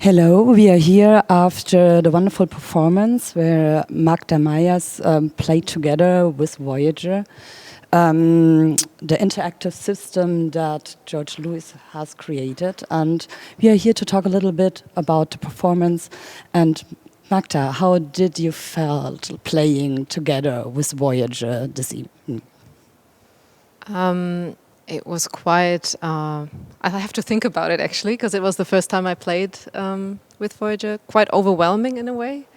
Hello, we are here after the wonderful performance where Magda Myers played together with Voyager. The interactive system that George Lewis has created. And we are here to talk a little bit about the performance. And Magda, how did you felt playing together with Voyager this evening? It was quite, I have to think about it actually, because it was the first time I played with Voyager. Quite overwhelming in a way.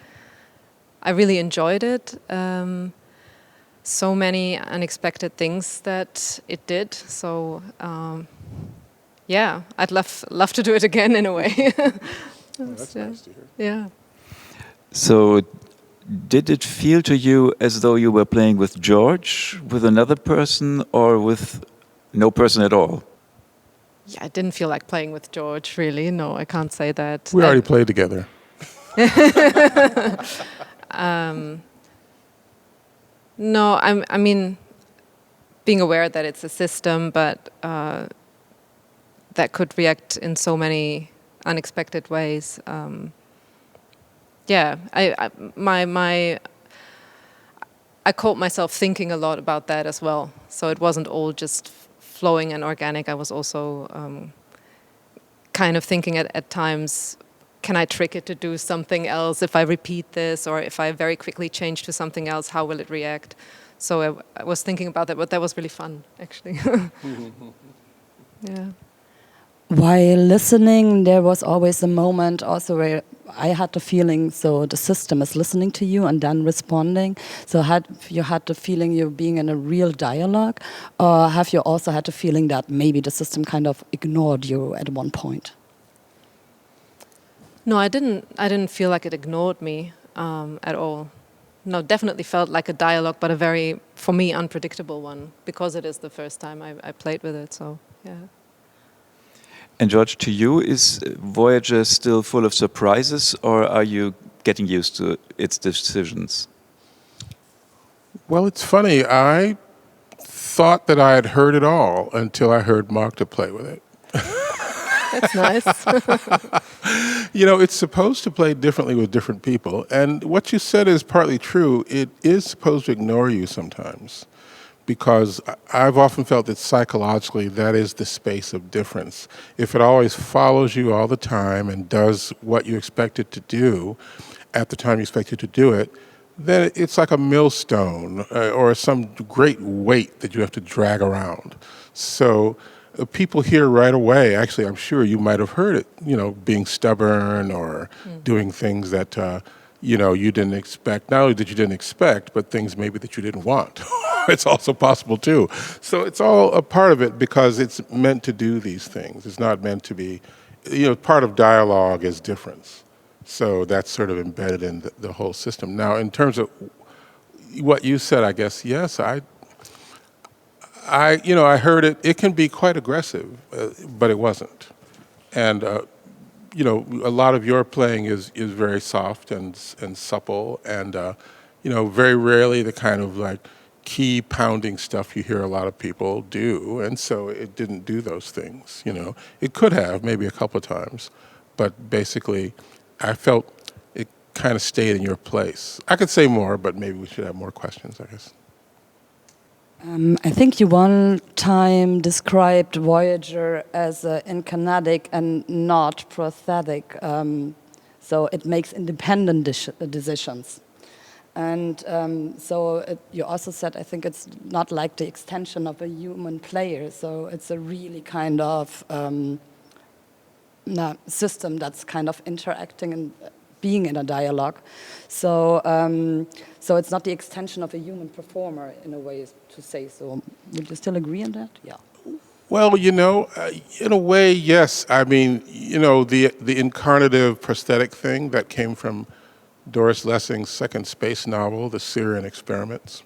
I really enjoyed it. So many unexpected things that it did. So yeah, I'd love to do it again in a way. That's nice to hear. Yeah. So did it feel to you as though you were playing with George, with another person, or with no person at all? Yeah, I didn't feel like playing with George, really. No, I can't say that. We already played together. No, I mean, being aware that it's a system, but that could react in so many unexpected ways. Yeah, I caught myself thinking a lot about that as well. So it wasn't all just flowing and organic. I was also kind of thinking at times, can I trick it to do something else if I repeat this, or if I very quickly change to something else, how will it react? So I was thinking about that, but that was really fun, actually. Yeah. While listening, there was always a moment also where I had the feeling, so the system is listening to you and then responding. So have you had the feeling you're being in a real dialogue, or have you also had the feeling that maybe the system kind of ignored you at one point? No, I didn't feel like it ignored me at all. No, definitely felt like a dialogue, but a very, for me, unpredictable one, because it is the first time I played with it, so yeah. And George, to you, is Voyager still full of surprises, or are you getting used to its decisions? Well, it's funny. I thought that I had heard it all until I heard Magda play with it. That's nice. You know, it's supposed to play differently with different people. And what you said is partly true. It is supposed to ignore you sometimes, because I've often felt that psychologically that is the space of difference. If it always follows you all the time and does what you expect it to do at the time you expect it to do it, then it's like a millstone or some great weight that you have to drag around. So people hear right away, actually I'm sure you might have heard it, you know, being stubborn or doing things that you know, you didn't expect, not only that you didn't expect, but things maybe that you didn't want. It's also possible too. So it's all a part of it because it's meant to do these things. It's not meant to be, you know, part of dialogue is difference. So that's sort of embedded in the whole system. Now, in terms of what you said, I guess, yes, you know, I heard it. It can be quite aggressive, but it wasn't. And you know, a lot of your playing is very soft and supple, and you know, very rarely the kind of like key pounding stuff you hear a lot of people do, and so it didn't do those things. You know, it could have maybe a couple of times, but basically, I felt it kind of stayed in your place. I could say more, but maybe we should have more questions, I guess. I think you one time described Voyager as in Canadic and not prosthetic, so it makes independent decisions. And you also said, I think it's not like the extension of a human player, so it's a really kind of system that's kind of interacting and being in a dialogue. So it's not the extension of a human performer in a way to say so. Would you still agree on that? Yeah. Well, you know, in a way, yes. I mean, you know, the incarnative prosthetic thing that came from Doris Lessing's second space novel, The Syrian Experiments.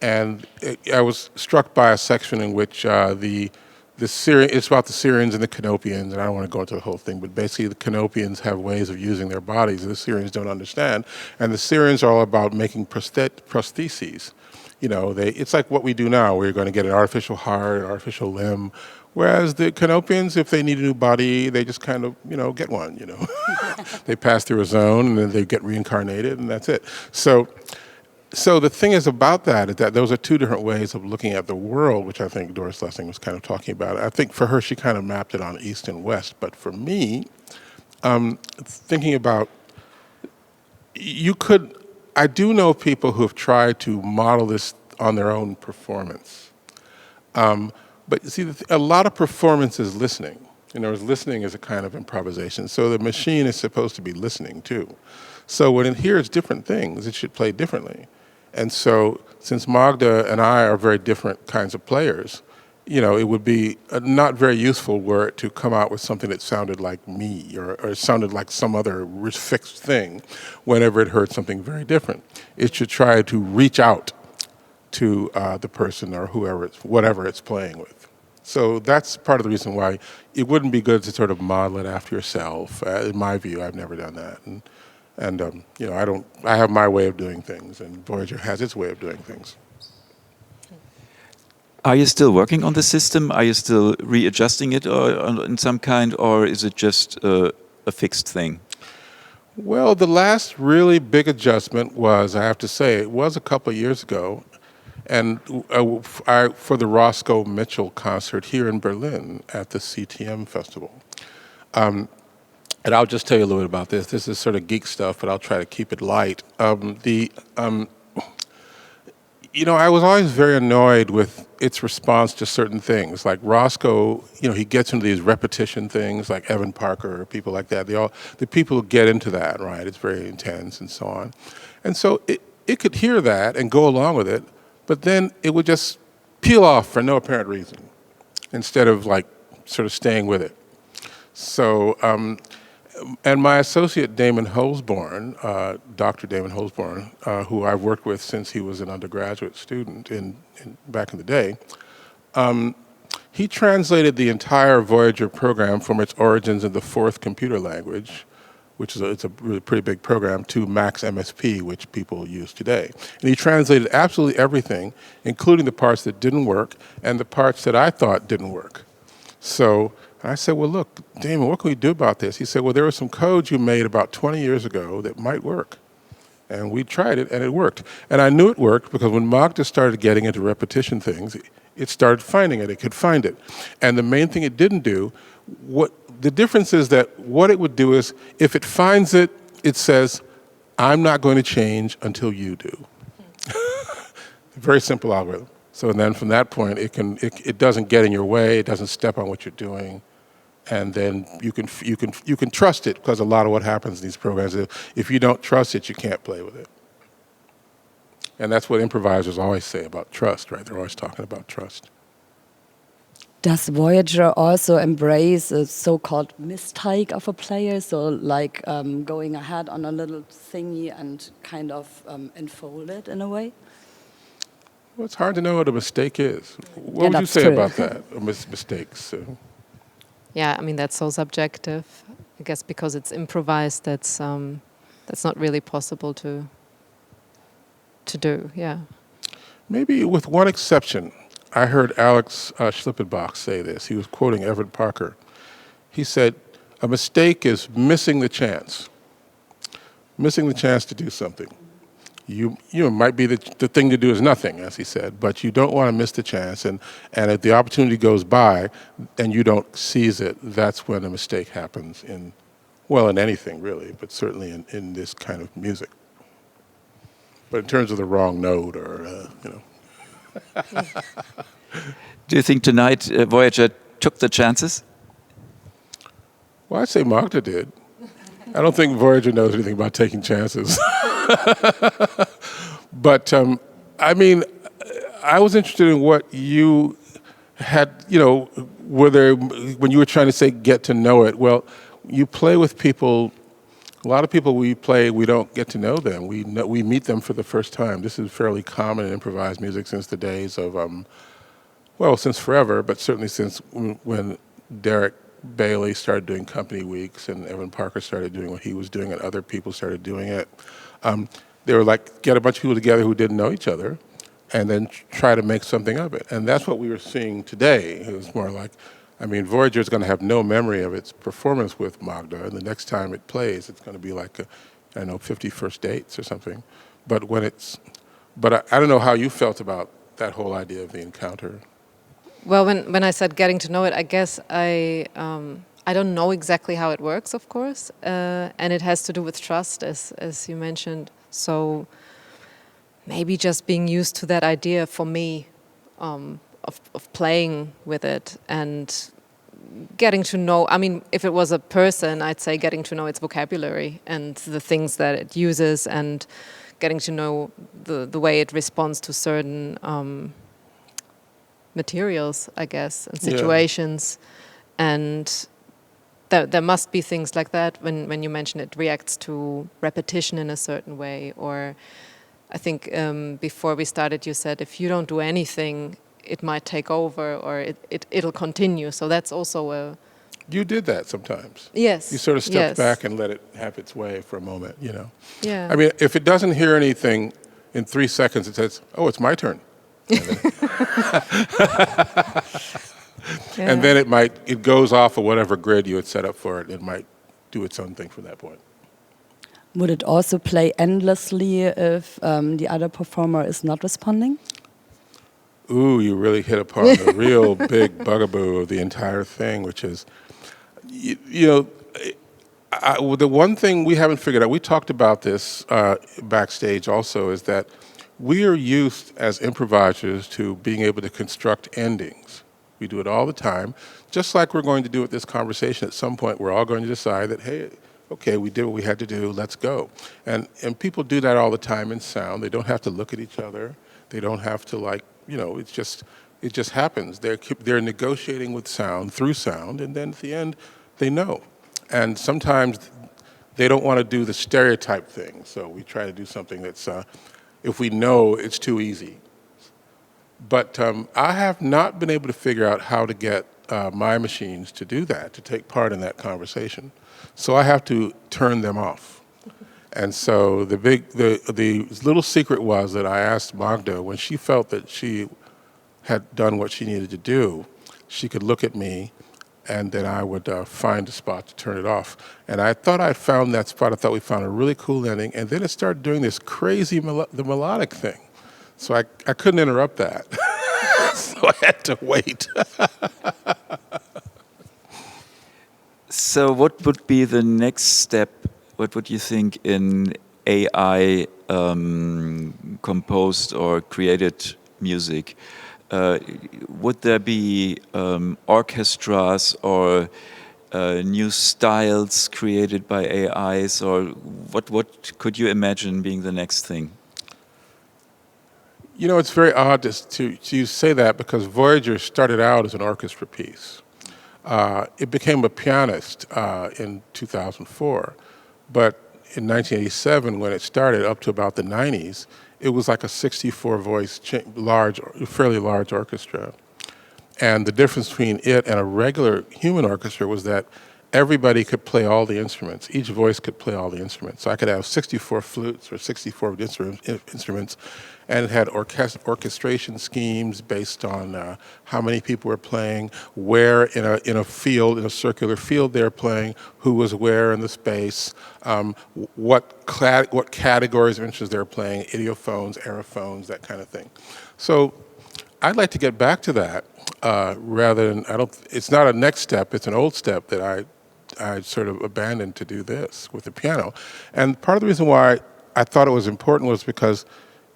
And I was struck by a section in which it's about the Syrians and the Canopians, and I don't want to go into the whole thing, but basically the Canopians have ways of using their bodies that the Syrians don't understand. And the Syrians are all about making prostheses. You know, it's like what we do now, where you're going to get an artificial heart, an artificial limb. Whereas the Canopians, if they need a new body, they just kind of, get one, They pass through a zone and then they get reincarnated and that's it. So the thing is about that is that those are two different ways of looking at the world, which I think Doris Lessing was kind of talking about. I think for her, she kind of mapped it on East and West. But for me, thinking about, I do know people who have tried to model this on their own performance. But you see, a lot of performance is listening. Listening is a kind of improvisation. So the machine is supposed to be listening too. So when it hears different things, it should play differently. And so since Magda and I are very different kinds of players, it would be not very useful were it to come out with something that sounded like me or sounded like some other fixed thing whenever it heard something very different. It should try to reach out to the person or whatever it's playing with. So that's part of the reason why it wouldn't be good to sort of model it after yourself. In my view, I've never done that. And I have my way of doing things, and Voyager has its way of doing things. Are you still working on the system? Are you still readjusting it in some kind, or is it just a fixed thing? Well, the last really big adjustment was, I have to say, it was a couple of years ago, and for the Roscoe Mitchell concert here in Berlin at the CTM Festival. And I'll just tell you a little bit about this. This is sort of geek stuff, but I'll try to keep it light. I was always very annoyed with its response to certain things. Like Roscoe, he gets into these repetition things, like Evan Parker or people like that. The people who get into that, right? It's very intense and so on. And so it could hear that and go along with it, but then it would just peel off for no apparent reason, instead of like sort of staying with it. So, and my associate Damon Holsborn, Dr. Damon Holsborn, who I've worked with since he was an undergraduate student back in the day, he translated the entire Voyager program from its origins in the fourth computer language, which is it's a really pretty big program, to Max MSP, which people use today. And he translated absolutely everything, including the parts that didn't work and the parts that I thought didn't work. So I said, well, look, Damon, what can we do about this? He said, well, there was some code you made about 20 years ago that might work. And we tried it, and it worked. And I knew it worked because when Magda started getting into repetition things, it started finding it. It could find it. And the main thing it didn't do, the difference is that what it would do is, if it finds it, it says, I'm not going to change until you do. Very simple algorithm. So then from that point, it doesn't get in your way, it doesn't step on what you're doing, and then you can trust it, because a lot of what happens in these programs is if you don't trust it, you can't play with it. And that's what improvisers always say about trust, right? They're always talking about trust. Does Voyager also embrace a so-called mistake of a player? So like going ahead on a little thingy and kind of unfold it in a way? Well, it's hard to know what a mistake is. What would you say about that, mistakes? Yeah, I mean, that's so subjective. I guess because it's improvised, that's not really possible to do, yeah. Maybe with one exception. I heard Alex Schlippenbach say this. He was quoting Evan Parker. He said, a mistake is missing the chance to do something. You might be the thing to do is nothing, as he said, but you don't want to miss the chance. And if the opportunity goes by and you don't seize it, that's when a mistake happens in anything really, but certainly in this kind of music. But in terms of the wrong note or, Do you think tonight Voyager took the chances? Well, I'd say Magda did. I don't think Voyager knows anything about taking chances. But, I mean, I was interested in what you had, when you were trying to say get to know it. Well, you play with people. A lot of people we play, we don't get to know them. We meet them for the first time. This is fairly common in improvised music since the days of, since forever, but certainly since when Derek Bailey started doing company weeks and Evan Parker started doing what he was doing and other people started doing it. They were like, get a bunch of people together who didn't know each other and then try to make something of it. And that's what we were seeing today. It was more like, I mean, Voyager is going to have no memory of its performance with Magda, and the next time it plays, it's going to be like, 50 first dates or something. But I don't know how you felt about that whole idea of the encounter. Well, when I said getting to know it, I guess I don't know exactly how it works, of course, and it has to do with trust, as you mentioned. So maybe just being used to that idea for me of playing with it and getting to know. I mean, if it was a person, I'd say getting to know its vocabulary and the things that it uses, and getting to know the way it responds to certain materials, I guess, and situations. And there must be things like that when you mention it reacts to repetition in a certain way. Or I think before we started you said if you don't do anything, it might take over, or it'll continue. So that's also a... You did that sometimes. Yes. You sort of stepped back and let it have its way for a moment, you know. Yeah. I mean, if it doesn't hear anything in 3 seconds, it says, oh, it's my turn. And then it goes off of whatever grid you had set up for it. It might do its own thing from that point. Would it also play endlessly if the other performer is not responding? Ooh, you really hit upon the real big bugaboo of the entire thing, which is, the one thing we haven't figured out, we talked about this backstage also, is that we are used as improvisers to being able to construct endings. We do it all the time, just like we're going to do with this conversation. At some point, we're all going to decide that, hey, okay, we did what we had to do, let's go. And people do that all the time in sound. They don't have to look at each other. They don't have to it just happens. They're negotiating with sound, through sound, and then at the end, they know. And sometimes they don't want to do the stereotype thing, so we try to do something that's, if we know, it's too easy. But I have not been able to figure out how to get my machines to do that, to take part in that conversation. So I have to turn them off. And so the little secret was that I asked Magda, when she felt that she had done what she needed to do, she could look at me, and then I would find a spot to turn it off. And I thought I'd found that spot. I thought we found a really cool ending. And then it started doing this crazy the melodic thing. So I couldn't interrupt that. So I had to wait. So what would be the next step? What would you think in AI composed or created music? Would there be orchestras or new styles created by AIs, or what could you imagine being the next thing? You know, it's very odd to say that, because Voyager started out as an orchestra piece. It became a pianist in 2004, but in 1987, when it started up to about the 90s, it was like a 64-voice, fairly large orchestra. And the difference between it and a regular human orchestra was that everybody could play all the instruments. Each voice could play all the instruments. So I could have 64 flutes or 64 instruments, and it had orchestration schemes based on how many people were playing, where in a field, in a circular field they're playing, who was where in the space, what categories of instruments they're playing, idiophones, aerophones, that kind of thing. So I'd like to get back to that rather than, it's not a next step, it's an old step that I sort of abandoned to do this with the piano. And part of the reason why I thought it was important was because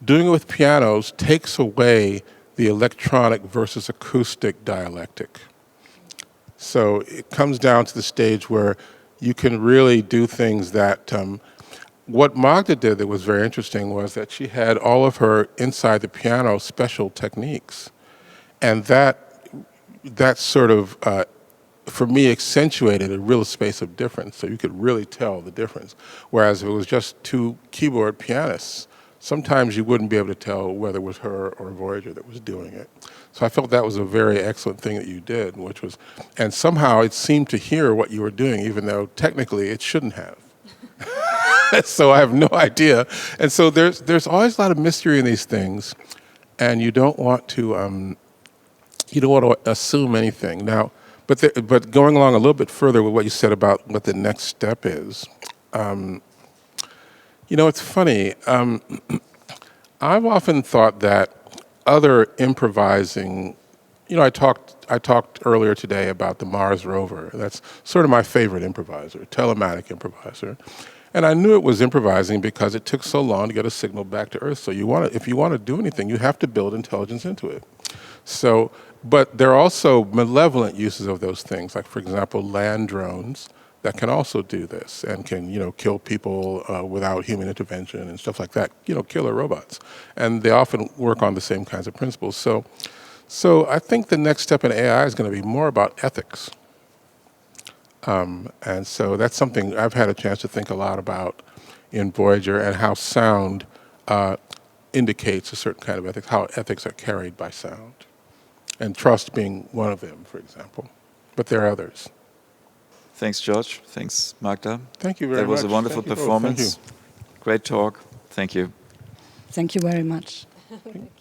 doing it with pianos takes away the electronic versus acoustic dialectic. So it comes down to the stage where you can really do things that, what Magda did that was very interesting was that she had all of her, inside the piano, special techniques. And that sort of, for me, accentuated a real space of difference, so you could really tell the difference. Whereas if it was just two keyboard pianists, sometimes you wouldn't be able to tell whether it was her or Voyager that was doing it. So I felt that was a very excellent thing that you did, and somehow it seemed to hear what you were doing, even though technically it shouldn't have. So I have no idea. And so there's always a lot of mystery in these things, and you don't want to assume anything. Now, But going along a little bit further with what you said about what the next step is, it's funny. I've often thought that other improvising, I talked earlier today about the Mars rover. That's sort of my favorite improviser, telematic improviser. And I knew it was improvising because it took so long to get a signal back to Earth. So if you want to do anything, you have to build intelligence into it. So, but there are also malevolent uses of those things, like, for example, land drones that can also do this and can, kill people without human intervention and stuff like that, killer robots. And they often work on the same kinds of principles. So I think the next step in AI is going to be more about ethics. And so that's something I've had a chance to think a lot about in Voyager, and how sound indicates a certain kind of ethics, how ethics are carried by sound. And trust being one of them, for example. But there are others. Thanks, George. Thanks, Magda. Thank you very much. That was a wonderful Thank you both. performance. Thank you. Great talk. Thank you. Thank you very much. Thank you.